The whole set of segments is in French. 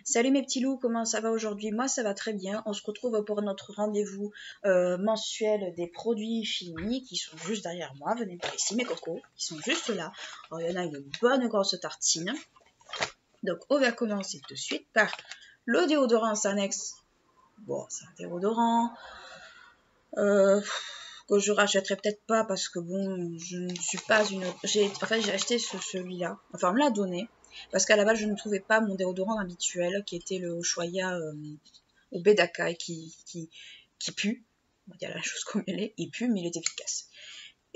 Salut mes petits loups, comment ça va aujourd'hui? Moi ça va très bien. On se retrouve pour notre rendez-vous mensuel des produits finis qui sont juste derrière moi. Venez par ici mes cocos, qui sont juste là. Alors, il y en a une bonne grosse tartine. Donc on va commencer tout de suite par le déodorant Sanex. Bon, c'est un déodorant que je rachèterai peut-être pas parce que bon, je ne suis pas une... En fait, j'ai acheté celui-là. Enfin, on me l'a donné. Parce qu'à la base, je ne trouvais pas mon déodorant habituel, qui était le Ushuaïa au Bedakai, qui pue. On va dire la chose comme elle est. Il pue, mais il est efficace.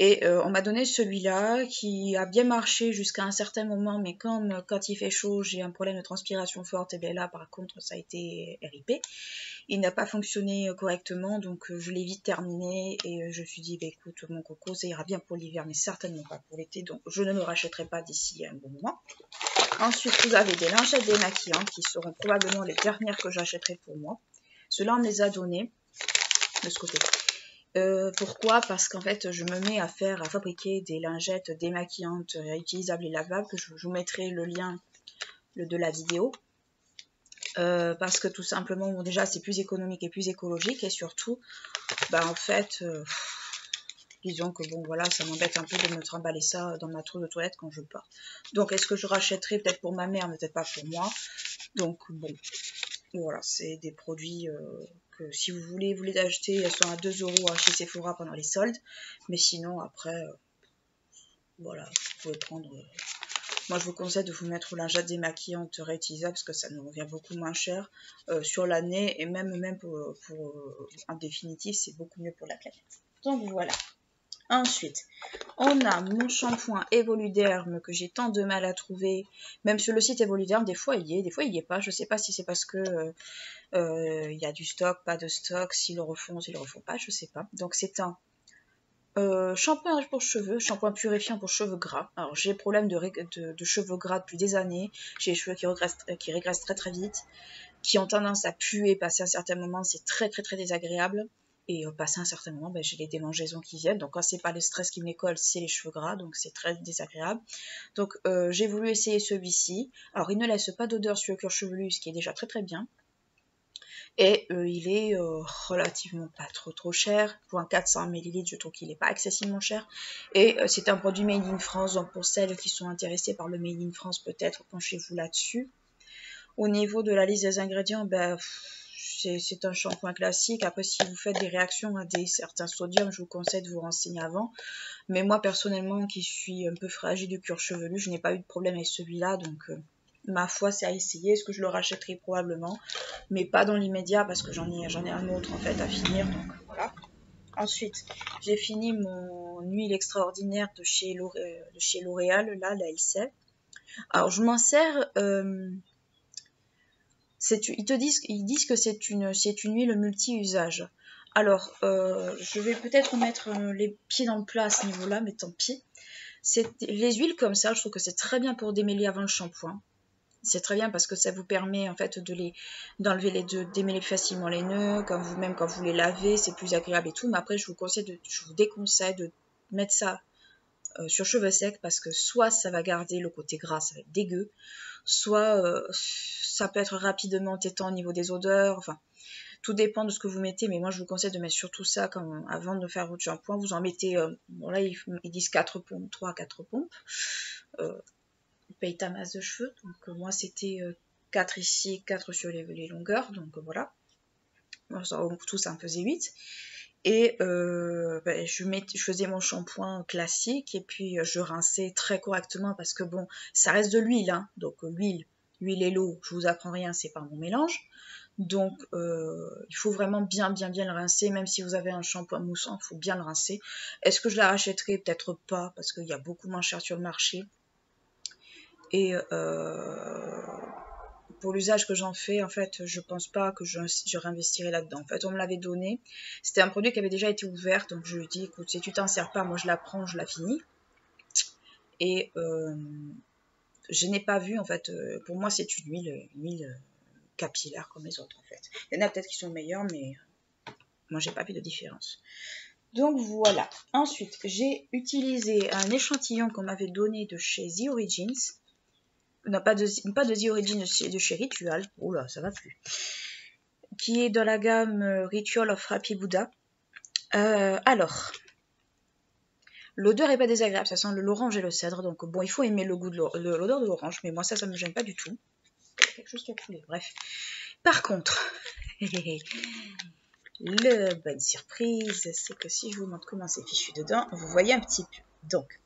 Et on m'a donné celui-là qui a bien marché jusqu'à un certain moment, mais comme quand il fait chaud, j'ai un problème de transpiration forte, et bien là, par contre, ça a été RIP. Il n'a pas fonctionné correctement, donc je l'ai vite terminé et je me suis dit, bah, écoute, mon coco, ça ira bien pour l'hiver, mais certainement pas pour l'été, donc je ne me rachèterai pas d'ici un bon moment. Ensuite, vous avez des lingettes démaquillantes qui seront probablement les dernières que j'achèterai pour moi. Ceux-là, on me les a donnés de ce côté. Pourquoi? Parce qu'en fait, je me mets à fabriquer des lingettes démaquillantes réutilisables et lavables, que je vous mettrai le lien de la vidéo. Parce que tout simplement, bon, déjà, c'est plus économique et plus écologique, et surtout, bah, en fait, disons que bon, voilà, ça m'embête un peu de me trimballer ça dans ma trousse de toilette quand je pars. Donc, est-ce que je rachèterai peut-être pour ma mère, mais peut-être pas pour moi. Donc, bon, voilà, c'est des produits que si vous voulez vous les acheter, elles sont à 2 € chez Sephora pendant les soldes. Mais sinon, après, voilà, vous pouvez prendre... Moi, je vous conseille de vous mettre lingettes démaquillantes réutilisables parce que ça nous revient beaucoup moins cher sur l'année et même pour en définitive, c'est beaucoup mieux pour la planète. Donc voilà. Ensuite, on a mon shampoing Evoluderm que j'ai tant de mal à trouver. Même sur le site Evoluderm, des fois il y est, des fois il y est pas. Je sais pas si c'est parce que y a du stock, pas de stock, s'ils le refont pas, je sais pas. Donc c'est un shampoing pour cheveux, shampoing purifiant pour cheveux gras. Alors j'ai problème de cheveux gras depuis des années. J'ai les cheveux qui régressent très très vite, qui ont tendance à puer passer un certain moment. C'est très très très désagréable. Et passer un certain moment, ben, j'ai les démangeaisons qui viennent. Donc quand c'est pas le stress qui me les colle, c'est les cheveux gras. Donc c'est très désagréable. Donc j'ai voulu essayer celui-ci. Alors il ne laisse pas d'odeur sur le cuir chevelu, ce qui est déjà très très bien. Et il est relativement pas trop cher. Pour un 400 ml, je trouve qu'il n'est pas excessivement cher. Et c'est un produit made in France, donc pour celles qui sont intéressées par le made in France, peut-être penchez-vous là-dessus. Au niveau de la liste des ingrédients, ben, c'est un shampoing classique. Après, si vous faites des réactions à certains sodiums, je vous conseille de vous renseigner avant. Mais moi, personnellement, qui suis un peu fragile du cuir chevelu, je n'ai pas eu de problème avec celui-là, donc... ma foi, c'est à essayer. Est-ce que je le rachèterai? Probablement, mais pas dans l'immédiat parce que j'en ai un autre en fait à finir. Donc voilà. Ensuite, j'ai fini mon huile extraordinaire de chez L'Oréal, là, la LC. Alors, je m'en sers. Ils disent que c'est une huile multi-usage. Alors, je vais peut-être mettre les pieds dans le plat à ce niveau-là, mais tant pis. Les huiles comme ça, je trouve que c'est très bien pour démêler avant le shampoing. C'est très bien parce que ça vous permet en fait de démêler facilement les nœuds, même quand vous les lavez, c'est plus agréable et tout. Mais après, je vous déconseille de mettre ça sur cheveux secs parce que soit ça va garder le côté gras, ça va être dégueu, soit ça peut être rapidement tétant au niveau des odeurs. Enfin, tout dépend de ce que vous mettez, mais moi je vous conseille de mettre surtout ça avant de faire votre shampoing. Vous en mettez, bon là ils disent 4 pompes, 3 à 4 pompes. Paye ta masse de cheveux. Donc moi c'était 4 ici, 4 sur les longueurs. Donc voilà. En tout ça me faisait 8. Et je faisais mon shampoing classique et puis je rinçais très correctement parce que bon, ça reste de l'huile. Hein, donc l'huile et l'eau, je vous apprends rien, c'est pas mon mélange. Donc il faut vraiment bien le rincer. Même si vous avez un shampoing moussant, il faut bien le rincer. Est-ce que je la rachèterai? Peut-être pas parce qu'il y a beaucoup moins cher sur le marché. Et pour l'usage que j'en fais, en fait, je pense pas que je réinvestirai là-dedans. En fait, on me l'avait donné. C'était un produit qui avait déjà été ouvert, donc je lui ai dit, écoute, si tu t'en sers pas, moi je la prends, je la finis. Et je n'ai pas vu, en fait, pour moi c'est une huile capillaire comme les autres, en fait. Il y en a peut-être qui sont meilleures, mais moi j'ai pas vu de différence. Donc voilà. Ensuite, j'ai utilisé un échantillon qu'on m'avait donné de chez The Origins. non pas de The Origin de chez Ritual, oh là ça va plus, qui est dans la gamme Ritual of Happy Buddha. Alors, l'odeur est pas désagréable, ça sent l'orange et le cèdre, donc bon, il faut aimer le goût de l'odeur de l'orange, mais moi ça me gêne pas du tout. Quelque chose qui a coulé, bref. Par contre, le bonne surprise, c'est que si je vous montre comment c'est fichu dedans, vous voyez un petit peu. Donc,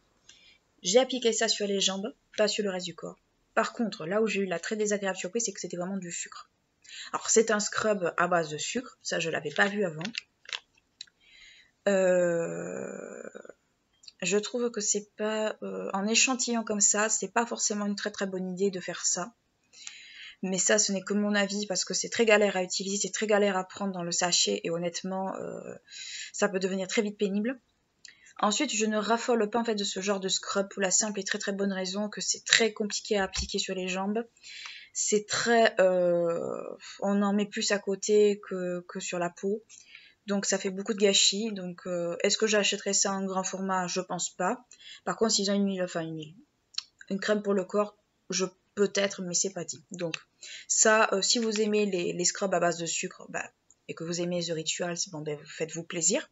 j'ai appliqué ça sur les jambes, pas sur le reste du corps. Par contre, là où j'ai eu la très désagréable surprise, c'est que c'était vraiment du sucre. Alors, c'est un scrub à base de sucre, ça je l'avais pas vu avant. Je trouve que c'est pas... en échantillon comme ça, c'est pas forcément une très très bonne idée de faire ça. Mais ça, ce n'est que mon avis, parce que c'est très galère à utiliser, c'est très galère à prendre dans le sachet, et honnêtement, ça peut devenir très vite pénible. Ensuite, je ne raffole pas en fait de ce genre de scrub pour la simple et très très bonne raison que c'est très compliqué à appliquer sur les jambes. C'est très... on en met plus à côté que sur la peau. Donc ça fait beaucoup de gâchis. Donc est-ce que j'achèterais ça en grand format? Je pense pas. Par contre, s'ils ont une crème pour le corps, peut-être, mais c'est pas dit. Donc ça, si vous aimez les scrubs à base de sucre, et que vous aimez The Ritual, c'est bon, faites-vous plaisir.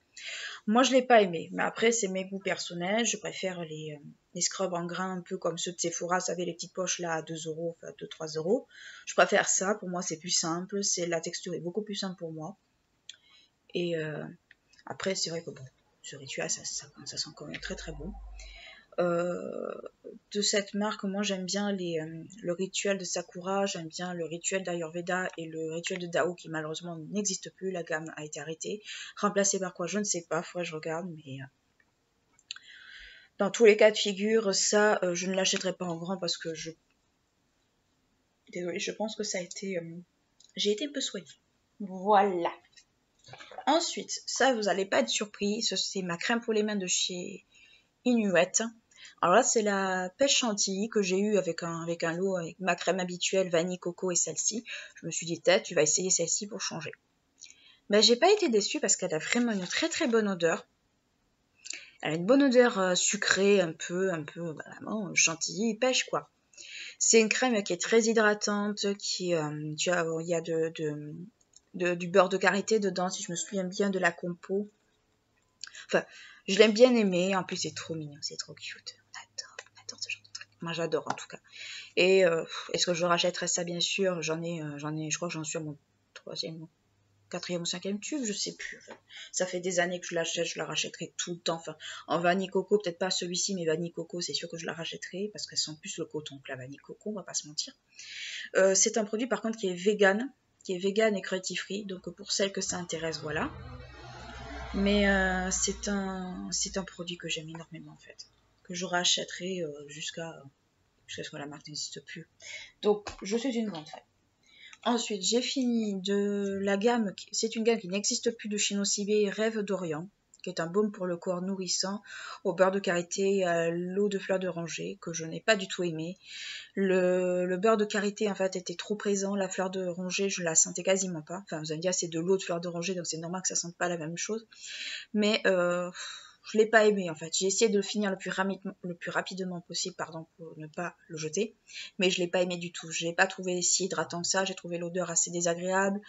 Moi, je l'ai pas aimé, mais après, c'est mes goûts personnels. Je préfère les scrubs en grain, un peu comme ceux de Sephora, vous savez, les petites poches là à 2 €, enfin 2-3 €. Je préfère ça, pour moi, c'est plus simple. La texture est beaucoup plus simple pour moi. Et après, c'est vrai que bon, ce rituel, ça sent quand même très très bon. De cette marque, moi j'aime bien le rituel de Sakura, j'aime bien le rituel d'Ayurveda et le rituel de Dao qui malheureusement n'existe plus, la gamme a été arrêtée. Remplacée par quoi, je ne sais pas, faudrait que je regarde, mais dans tous les cas de figure, ça je ne l'achèterai pas en grand parce que désolée, je pense que ça a été... j'ai été un peu soignée. Voilà. Ensuite, ça vous n'allez pas être surpris, c'est ma crème pour les mains de chez Inuit. Alors là, c'est la pêche chantilly que j'ai eu avec un lot avec ma crème habituelle, vanille, coco et celle-ci. Je me suis dit, tu vas essayer celle-ci pour changer. Mais j'ai pas été déçue parce qu'elle a vraiment une très très bonne odeur. Elle a une bonne odeur sucrée, un peu vraiment chantilly, pêche quoi. C'est une crème qui est très hydratante, il y a du beurre de karité dedans, si je me souviens bien de la compo. Enfin, je l'aime bien aimé, en plus c'est trop mignon, c'est trop cute. On adore ce genre de truc. Moi j'adore en tout cas. Et est-ce que je rachèterais ça? Bien sûr, je crois que j'en suis à mon 3e, 4e ou 5e tube, je sais plus. Enfin, ça fait des années que je l'achète, je la rachèterai tout le temps. Enfin, en vanille coco, peut-être pas celui-ci, mais vanille coco, c'est sûr que je la rachèterai parce qu'elles sent plus le coton que la vanille coco, on va pas se mentir. C'est un produit par contre qui est vegan et cruelty free, donc pour celles que ça intéresse, voilà. Mais c'est un produit que j'aime énormément en fait, que je rachèterai jusqu'à ce que la marque n'existe plus. Donc je suis une grande fan. Ensuite j'ai fini de la gamme, c'est une gamme qui n'existe plus de chez Nocibé, Rêve d'Orient, qui est un baume pour le corps nourrissant, au beurre de karité, à l'eau de fleur d'oranger, que je n'ai pas du tout aimé. Le beurre de karité en fait était trop présent, la fleur d'oranger je la sentais quasiment pas. Enfin vous allez me dire c'est de l'eau de fleur d'oranger donc c'est normal que ça sente pas la même chose. Mais je l'ai pas aimé en fait. J'ai essayé de le finir le plus rapidement possible, pardon, pour ne pas le jeter. Mais je l'ai pas aimé du tout. Je l'ai pas trouvé si hydratant que ça. J'ai trouvé l'odeur assez désagréable.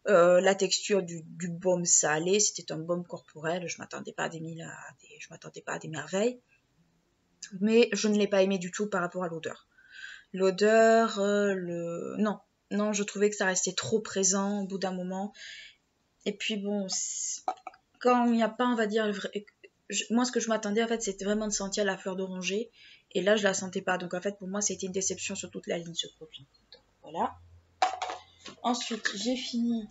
La texture du baume ça allait. C'était un baume corporel. Je m'attendais pas à des merveilles. Mais je ne l'ai pas aimé du tout par rapport à l'odeur. L'odeur, non, je trouvais que ça restait trop présent au bout d'un moment. Et puis bon, quand il n'y a pas, on va dire, moi ce que je m'attendais en fait, c'était vraiment de sentir la fleur d'oranger. Et là, je la sentais pas. Donc en fait, pour moi, c'était une déception sur toute la ligne ce produit. Donc, voilà. Ensuite, j'ai fini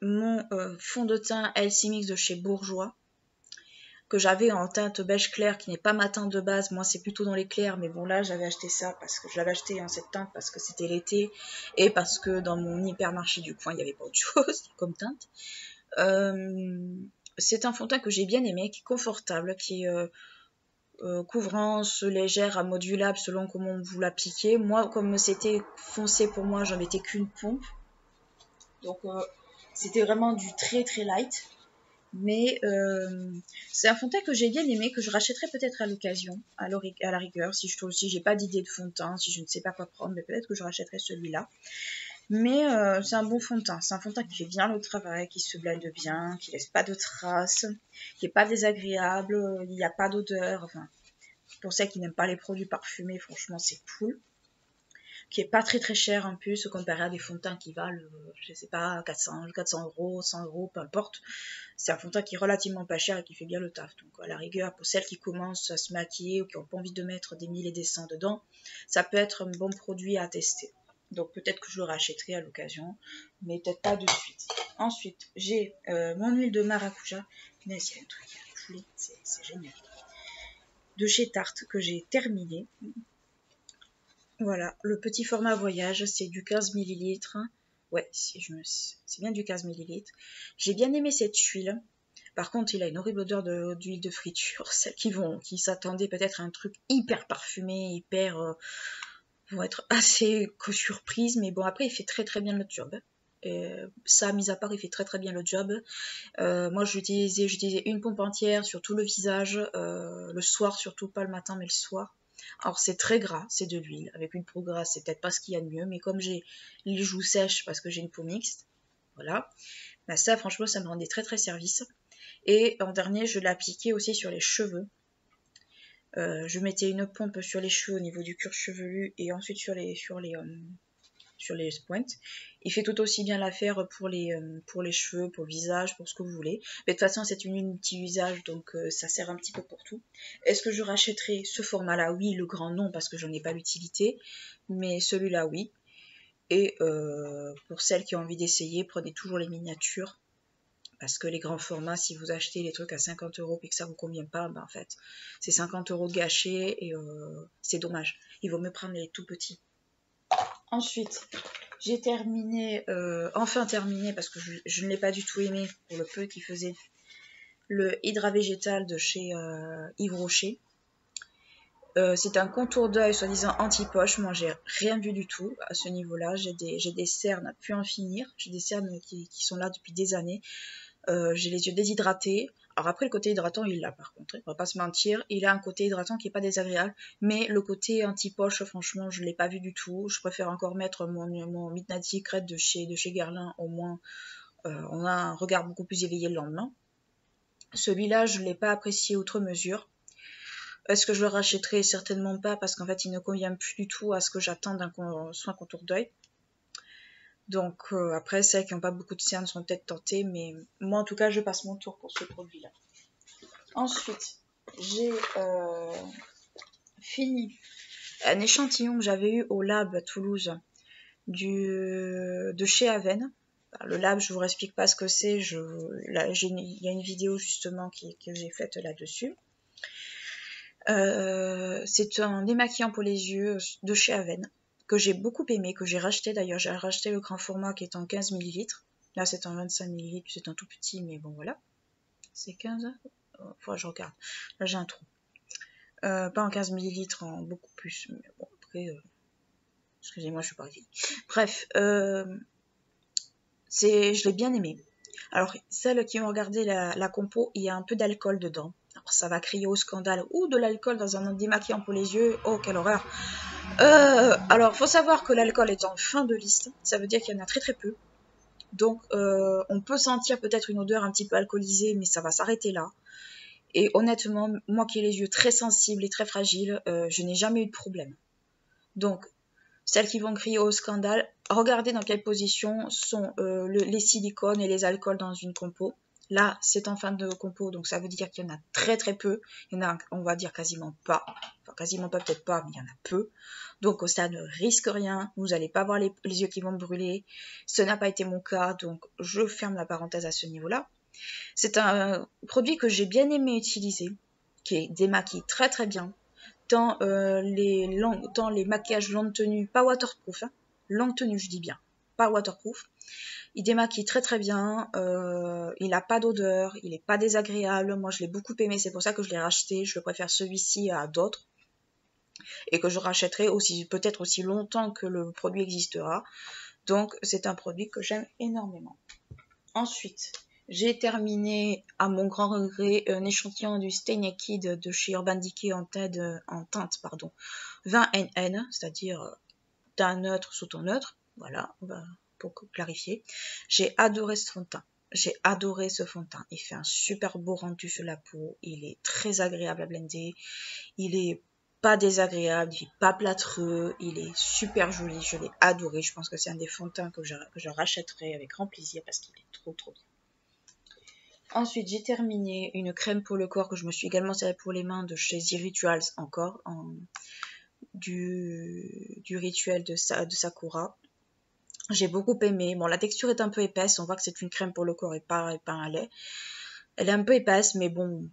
mon fond de teint LC Mix de chez Bourjois, que j'avais en teinte beige clair, qui n'est pas ma teinte de base. Moi, c'est plutôt dans les clairs, mais bon, là, j'avais acheté ça parce que je l'avais acheté en cette teinte parce que c'était l'été et parce que dans mon hypermarché du coin, il n'y avait pas autre chose comme teinte. C'est un fond de teint que j'ai bien aimé, qui est confortable, qui est couvrance légère, modulable selon comment vous l'appliquez. Moi, comme c'était foncé pour moi, j'en mettais qu'une pompe. Donc, c'était vraiment du très très light. Mais c'est un fond de teint que j'ai bien aimé, que je rachèterai peut-être à l'occasion, à la rigueur, si j'ai pas d'idée de fond de teint, si je ne sais pas quoi prendre, mais peut-être que je rachèterai celui-là. Mais c'est un bon fond de teint. C'est un fond de teint qui fait bien le travail, qui se blende bien, qui laisse pas de traces, qui est pas désagréable, il n'y a pas d'odeur. Enfin, pour celles qui n'aiment pas les produits parfumés, franchement, c'est cool. Qui est pas très très cher en plus, comparé à des fonds de teint qui valent, je sais pas, 400 euros, 100 euros, peu importe. C'est un fond de teint qui est relativement pas cher et qui fait bien le taf. Donc à la rigueur, pour celles qui commencent à se maquiller ou qui n'ont pas envie de mettre des 1000 et des cents dedans, ça peut être un bon produit à tester. Donc peut-être que je le rachèterai à l'occasion, mais peut-être pas de suite. Ensuite, j'ai mon huile de maracuja. Mais c'est un truc à fouler, c'est génial. De chez Tarte que j'ai terminé. Voilà, le petit format voyage, c'est du 15 ml. Ouais, c'est bien du 15 ml. J'ai bien aimé cette huile. Par contre, il a une horrible odeur d'huile de friture. Celles qui s'attendaient peut-être à un truc hyper parfumé, vont être assez surprises. Mais bon, après, il fait très très bien le job. Ça, mis à part, il fait très très bien le job. Moi, j'utilisais une pompe entière sur tout le visage, le soir surtout, pas le matin, mais le soir. Alors c'est très gras, c'est de l'huile. Avec une peau grasse, c'est peut-être pas ce qu'il y a de mieux, mais comme j'ai les joues sèches parce que j'ai une peau mixte, voilà. Bah ça, franchement, ça me rendait très très service. Et en dernier, je l'appliquais aussi sur les cheveux. Je mettais une pompe sur les cheveux au niveau du cuir chevelu et ensuite sur les pointes. Il fait tout aussi bien l'affaire pour les cheveux, pour le visage, pour ce que vous voulez. Mais de toute façon, c'est une huile multi-usage, donc ça sert un petit peu pour tout. Est-ce que je rachèterai ce format-là? Oui, le grand non, parce que j'en ai pas l'utilité. Mais celui-là, oui. Et pour celles qui ont envie d'essayer, prenez toujours les miniatures. Parce que les grands formats, si vous achetez les trucs à 50 euros et que ça vous convient pas, ben en fait, c'est 50 euros gâchés et c'est dommage. Il vaut mieux prendre les tout petits. Ensuite, j'ai enfin terminé, parce que je ne l'ai pas du tout aimé pour le peu qu'il faisait, le Hydra Végétal de chez Yves Rocher. C'est un contour d'œil soi-disant anti-poche. Moi, j'ai rien vu du tout à ce niveau-là. J'ai des cernes à pu en finir. J'ai des cernes qui sont là depuis des années. J'ai les yeux déshydratés. Alors après, le côté hydratant, il l'a par contre, on va pas se mentir. Il a un côté hydratant qui est pas désagréable, mais le côté anti-poche, franchement, je l'ai pas vu du tout. Je préfère encore mettre mon Midnight Secret de chez Guerlain, au moins on a un regard beaucoup plus éveillé le lendemain. Celui-là, je l'ai pas apprécié outre mesure. Est-ce que je le rachèterai? Certainement pas, parce qu'en fait, il ne convient plus du tout à ce que j'attends d'un soin contour d'œil. Donc après, celles qui n'ont pas beaucoup de cernes sont peut-être tentées, mais moi en tout cas, je passe mon tour pour ce produit-là. Ensuite, j'ai fini un échantillon que j'avais eu au Lab à Toulouse de chez Aven. Le Lab, je vous explique pas ce que c'est. Il y a une vidéo justement que j'ai faite là-dessus. C'est un démaquillant pour les yeux de chez Aven, que j'ai beaucoup aimé, que j'ai racheté d'ailleurs. J'ai racheté le grand format qui est en 15 ml. Là, c'est en 25 ml, c'est un tout petit, mais bon, voilà. C'est 15? Faut que je regarde. Là, j'ai un trou. Pas en 15 ml, en beaucoup plus. Mais bon, après, excusez-moi, je suis pas arrivée. Bref, je l'ai bien aimé. Alors, celles qui ont regardé la compo, il y a un peu d'alcool dedans. Alors, ça va crier au scandale. Ou de l'alcool dans un démaquillant pour les yeux. Oh, quelle horreur. Alors, faut savoir que l'alcool est en fin de liste. Ça veut dire qu'il y en a très très peu. Donc, on peut sentir peut-être une odeur un petit peu alcoolisée, mais ça va s'arrêter là. Et honnêtement, moi qui ai les yeux très sensibles et très fragiles, je n'ai jamais eu de problème. Donc, celles qui vont crier au scandale, regardez dans quelle position sont les silicones et les alcools dans une compo. Là, c'est en fin de compo, donc ça veut dire qu'il y en a très très peu. Il y en a, on va dire quasiment pas. Enfin, quasiment pas, peut-être pas, mais il y en a peu. Donc ça ne risque rien. Vous n'allez pas avoir les yeux qui vont brûler. Ce n'a pas été mon cas, donc je ferme la parenthèse à ce niveau-là. C'est un produit que j'ai bien aimé utiliser, qui démaquille très très bien. Tant les maquillages longue tenue, pas waterproof, hein, longue tenue je dis bien, pas waterproof. Il démaquille très très bien, il n'a pas d'odeur, il n'est pas désagréable. Moi je l'ai beaucoup aimé, c'est pour ça que je l'ai racheté. Je préfère celui-ci à d'autres et que je rachèterai aussi peut-être aussi longtemps que le produit existera. Donc c'est un produit que j'aime énormément. Ensuite, J'ai terminé, à mon grand regret, un échantillon du Stay Naked de chez Urban Decay en teinte 20NN, c'est-à-dire teint neutre sous ton neutre. Voilà, pour clarifier. J'ai adoré ce fond de teint. J'ai adoré ce fond de teint. Il fait un super beau rendu sur la peau. Il est très agréable à blender. Il est pas désagréable, il est pas plâtreux. Il est super joli. Je l'ai adoré. Je pense que c'est un des fonds de teint que je rachèterai avec grand plaisir parce qu'il est trop bien. Ensuite, j'ai terminé une crème pour le corps que je me suis également servi pour les mains de chez The Rituals encore, du rituel de Sakura. J'ai beaucoup aimé. Bon, la texture est un peu épaisse. On voit que c'est une crème pour le corps et pas un lait. Elle est un peu épaisse, mais bon,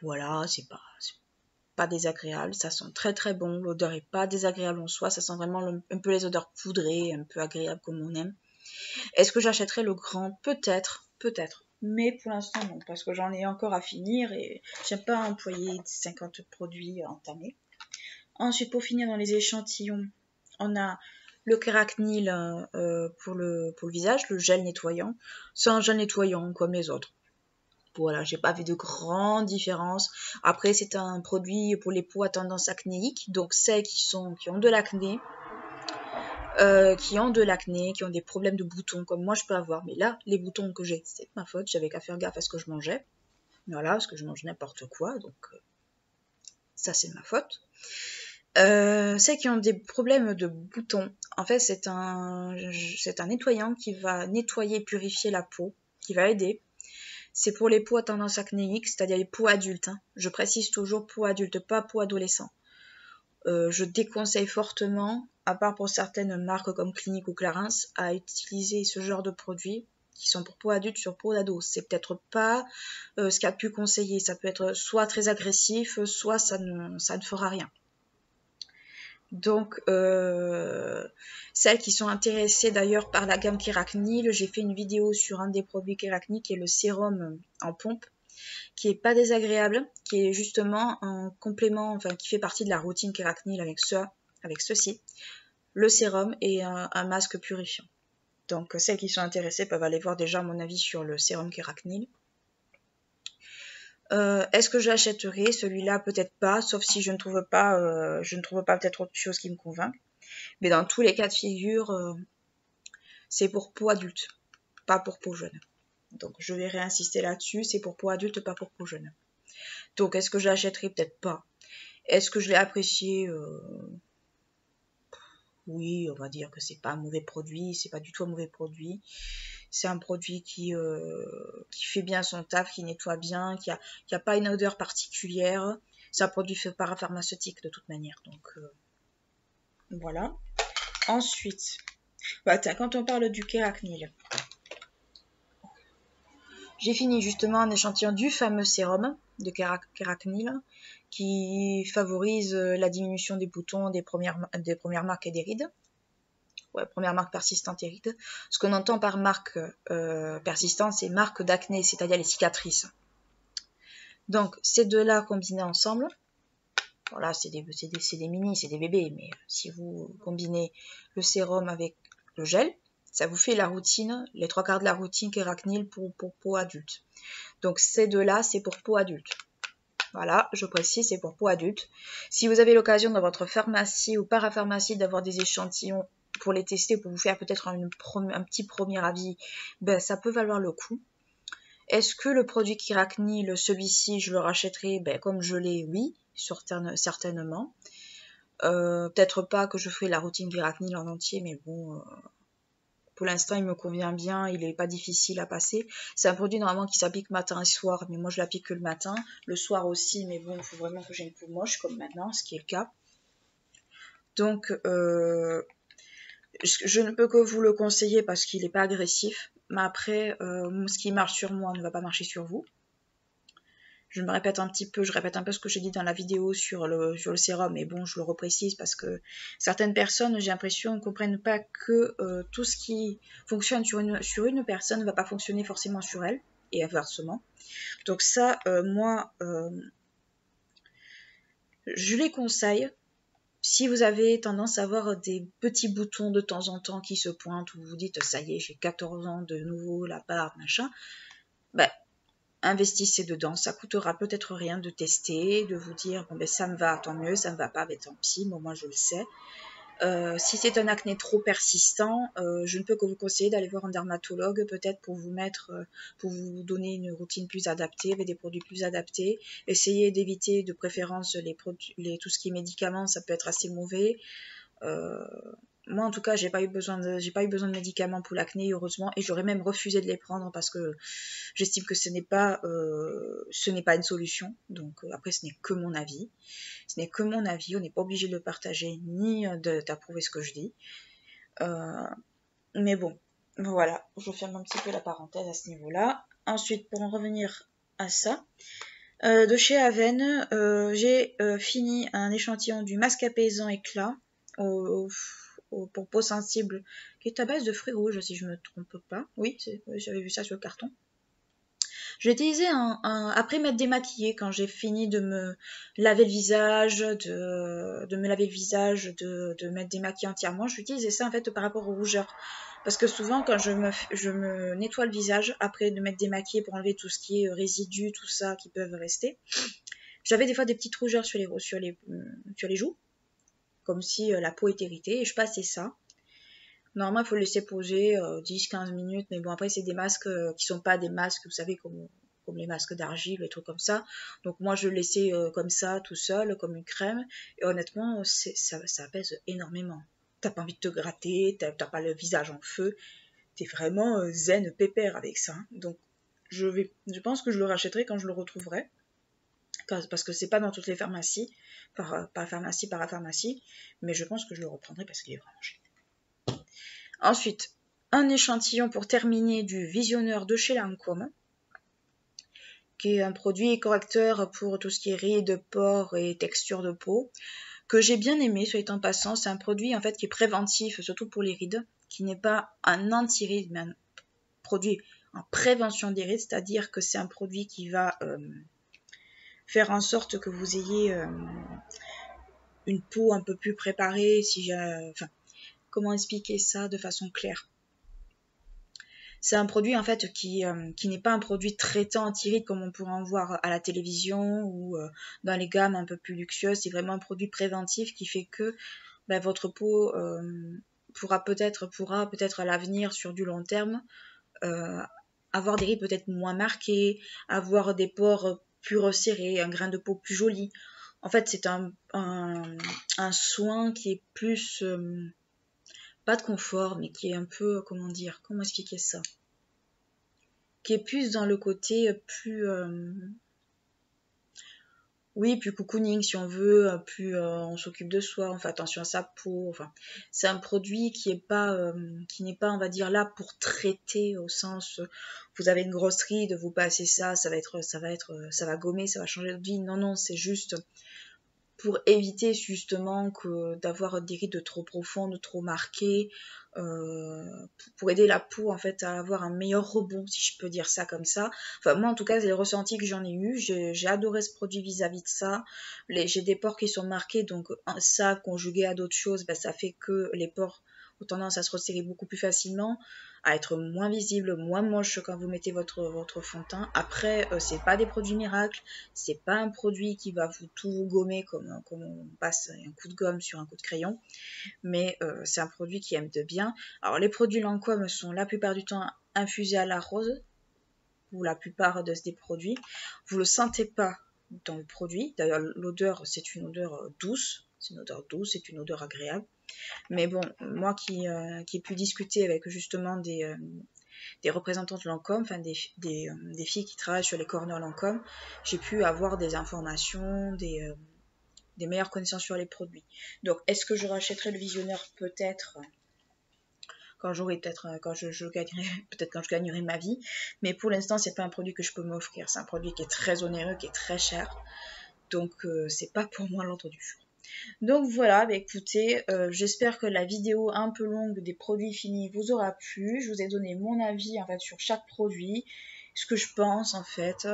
voilà, c'est pas désagréable. Ça sent très bon. L'odeur est pas désagréable en soi. Ça sent vraiment un peu les odeurs poudrées, un peu agréables comme on aime. Est-ce que j'achèterai le grand? Peut-être. Mais pour l'instant, non, parce que j'en ai encore à finir et j'aime pas employer 50 produits entamés. Ensuite, pour finir dans les échantillons, on a le Keraktnil pour le visage, le gel nettoyant. C'est un gel nettoyant comme les autres. Voilà, j'ai pas vu de grande différence. Après, c'est un produit pour les peaux à tendance acnéique, donc celles qui ont de l'acné, qui ont des problèmes de boutons, comme moi je peux avoir. Mais là, les boutons que j'ai, c'est ma faute. J'avais qu'à faire gaffe à ce que je mangeais. Voilà, parce que je mange n'importe quoi, donc ça c'est ma faute. Celles qui ont des problèmes de boutons, en fait c'est un nettoyant qui va nettoyer et purifier la peau, qui va aider. C'est pour les peaux à tendance acnéique, c'est-à-dire les peaux adultes. Hein. Je précise toujours peau adulte, pas peau adolescent. Je déconseille fortement, à part pour certaines marques comme Clinique ou Clarins, à utiliser ce genre de produits qui sont pour peau adulte sur peau d'ado. C'est peut-être pas ce qu'il y a de plus conseillé. Ça peut être soit très agressif, soit ça ne fera rien. Donc, celles qui sont intéressées d'ailleurs par la gamme Keraktnil, j'ai fait une vidéo sur un des produits Keraktnil qui est le sérum en pompe, qui est pas désagréable, qui est justement un complément, enfin qui fait partie de la routine Keraktnil avec ceci, le sérum et un masque purifiant. Donc, celles qui sont intéressées peuvent aller voir déjà mon avis sur le sérum Keraktnil. Est-ce que j'achèterai celui-là? Peut-être pas, sauf si je ne trouve pas peut-être autre chose qui me convainc. Mais dans tous les cas de figure, c'est pour peau adulte, pas pour peau jeune. Donc je vais réinsister là-dessus, c'est pour peau adulte, pas pour peau jeune. Donc est-ce que j'achèterai? Peut-être pas. Est-ce que je l'ai apprécié? Oui, on va dire que c'est pas un mauvais produit, c'est pas du tout un mauvais produit. C'est un produit qui fait bien son taf, qui nettoie bien, qui a pas une odeur particulière. C'est un produit fait parapharmaceutique de toute manière, donc voilà. Ensuite, quand on parle du Keraktnil, j'ai fini justement un échantillon du fameux sérum de Keraktnil qui favorise la diminution des boutons des premières marques et des rides. Ouais, première marque persistante et rides. Ce qu'on entend par marque persistante, c'est marque d'acné, c'est-à-dire les cicatrices. Donc, ces deux-là combinés ensemble, voilà, c'est des mini, c'est des bébés, mais si vous combinez le sérum avec le gel, ça vous fait la routine, les 3/4 de la routine Keraktnil pour peau adulte. Donc ces deux-là, c'est pour peau adulte. Voilà, je précise, c'est pour peau adulte. Si vous avez l'occasion dans votre pharmacie ou parapharmacie d'avoir des échantillons pour les tester, pour vous faire peut-être un petit premier avis, ben, ça peut valoir le coup. Est-ce que le produit Keraktnil, celui-ci, je le rachèterai? Ben, comme je l'ai, oui, certainement. Peut-être pas que je ferai la routine Keraktnil en entier, mais bon, pour l'instant, il me convient bien, il n'est pas difficile à passer. C'est un produit normalement qui s'applique matin et soir, mais moi je l'applique que le matin, le soir aussi, mais bon, il faut vraiment que j'ai une peau moche comme maintenant, ce qui est le cas. Donc, je ne peux que vous le conseiller parce qu'il n'est pas agressif, mais après, ce qui marche sur moi ne va pas marcher sur vous. Je répète un peu ce que j'ai dit dans la vidéo sur le sérum, mais bon, je le reprécise parce que certaines personnes, j'ai l'impression, ne comprennent pas que tout ce qui fonctionne sur une personne ne va pas fonctionner forcément sur elle, et inversement. Donc ça, moi, je les conseille. Si vous avez tendance à avoir des petits boutons de temps en temps qui se pointent, ou vous dites, ça y est, j'ai 14 ans de nouveau, la barbe, machin, bah, investissez dedans, ça coûtera peut-être rien de tester, de vous dire bon ben ça me va, tant mieux, ça me va pas, ben tant pis, mais moi je le sais. Si c'est un acné trop persistant, je ne peux que vous conseiller d'aller voir un dermatologue peut-être pour vous mettre, pour vous donner une routine plus adaptée, avec des produits plus adaptés. Essayez d'éviter de préférence tout ce qui est médicaments, ça peut être assez mauvais. Moi en tout cas j'ai pas eu besoin de médicaments pour l'acné heureusement, et j'aurais même refusé de les prendre parce que j'estime que ce n'est pas une solution. Donc après ce n'est que mon avis, on n'est pas obligé de le partager ni d'approuver ce que je dis, mais bon voilà, je ferme un petit peu la parenthèse à ce niveau là. Ensuite, pour en revenir à ça, de chez Aven, j'ai fini un échantillon du masque apaisant éclat pour peau sensible, qui est à base de fruits rouges si je ne me trompe pas. Oui, j'avais vu ça sur le carton. Je l'ai utilisé après m'être démaquillée, quand j'ai fini de me laver le visage, de m'être démaquillée entièrement. J'utilisais ça en fait par rapport aux rougeurs. Parce que souvent quand je me nettoie le visage après de m'être démaquillée pour enlever tout ce qui est résidus, tout ça qui peuvent rester, j'avais des fois des petites rougeurs sur les joues, comme si la peau était irritée, et je passais ça. Normalement, il faut le laisser poser 10-15 minutes, mais bon, après, c'est des masques qui sont pas des masques, vous savez, comme les masques d'argile, les trucs comme ça. Donc moi, je le laissais comme ça, tout seul, comme une crème, et honnêtement, ça apaise énormément. T'as pas envie de te gratter, t'as pas le visage en feu, t'es vraiment zen pépère avec ça. Donc, je pense que je le rachèterai quand je le retrouverai, parce que c'est pas dans toutes les pharmacies, par pharmacie, mais je pense que je le reprendrai parce qu'il est vraiment génial. Ensuite, un échantillon pour terminer du visionneur de chez Lancôme, qui est un produit correcteur pour tout ce qui est rides, pores et texture de peau, que j'ai bien aimé, soit en passant. C'est un produit en fait qui est préventif, surtout pour les rides, qui n'est pas un anti-rides, mais un produit en prévention des rides, c'est-à-dire que c'est un produit qui va faire en sorte que vous ayez une peau un peu plus préparée, comment expliquer ça de façon claire? C'est un produit en fait qui n'est pas un produit traitant anti-rides comme on pourrait en voir à la télévision ou dans les gammes un peu plus luxueuses. C'est vraiment un produit préventif qui fait que votre peau pourra peut-être à l'avenir, sur du long terme, avoir des rides peut-être moins marquées, avoir des pores plus resserrés, un grain de peau plus joli. En fait, c'est un soin qui est plus pas de confort, mais qui est un peu, comment expliquer ça, qui est plus dans le côté plus plus cocooning si on veut, plus on s'occupe de soi, on fait attention à sa peau. Enfin, c'est un produit qui n'est pas, on va dire, là pour traiter au sens vous avez une grosse ride, vous passez ça va gommer, ça va changer de vie. Non, c'est juste pour éviter justement d'avoir des rides trop profondes, trop marquées, pour aider la peau en fait à avoir un meilleur rebond, si je peux dire ça comme ça. Enfin, moi en tout cas, c'est les ressentis que j'en ai eu. J'ai adoré ce produit vis-à-vis de ça. J'ai des pores qui sont marqués, donc ça conjugué à d'autres choses, ça fait que les pores ont tendance à se resserrer beaucoup plus facilement, à être moins visibles, moins moches quand vous mettez votre fond de teint. Après, c'est pas des produits miracles, c'est pas un produit qui va tout gommer comme on passe un coup de gomme sur un coup de crayon, mais c'est un produit qui aime de bien. Alors les produits Lancôme sont la plupart du temps infusés à la rose, ou la plupart des produits. Vous le sentez pas dans le produit, d'ailleurs l'odeur c'est une odeur douce, c'est une odeur agréable. Mais bon, moi qui ai pu discuter avec justement des représentantes Lancôme, enfin des filles qui travaillent sur les corners Lancôme, j'ai pu avoir des informations, des meilleures connaissances sur les produits. Donc, est-ce que je rachèterai le visionneur? Peut-être quand je gagnerai, peut-être quand je gagnerai ma vie. Mais pour l'instant, c'est pas un produit que je peux m'offrir. C'est un produit qui est très onéreux, qui est très cher. Donc, c'est pas pour moi l'ordre du jour. Donc voilà, écoutez, j'espère que la vidéo un peu longue des produits finis vous aura plu. Je vous ai donné mon avis en fait sur chaque produit, ce que je pense en fait.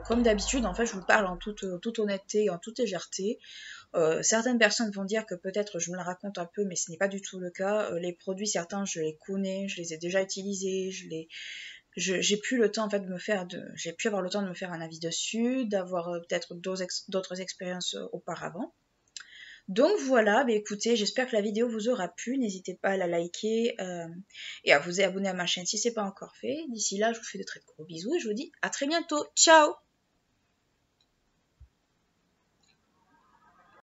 Comme d'habitude, en fait, je vous parle en toute honnêteté, en toute légèreté. Certaines personnes vont dire que peut-être je me la raconte un peu, mais ce n'est pas du tout le cas. Les produits, certains, je les connais, je les ai déjà utilisés, je j'ai plus le temps en fait de me faire j'ai pu avoir le temps de me faire un avis dessus, d'avoir peut-être d'autres expériences auparavant. Donc voilà, bah écoutez, j'espère que la vidéo vous aura plu. N'hésitez pas à la liker et à vous abonner à ma chaîne si ce n'est pas encore fait. D'ici là, je vous fais de très gros bisous et je vous dis à très bientôt. Ciao!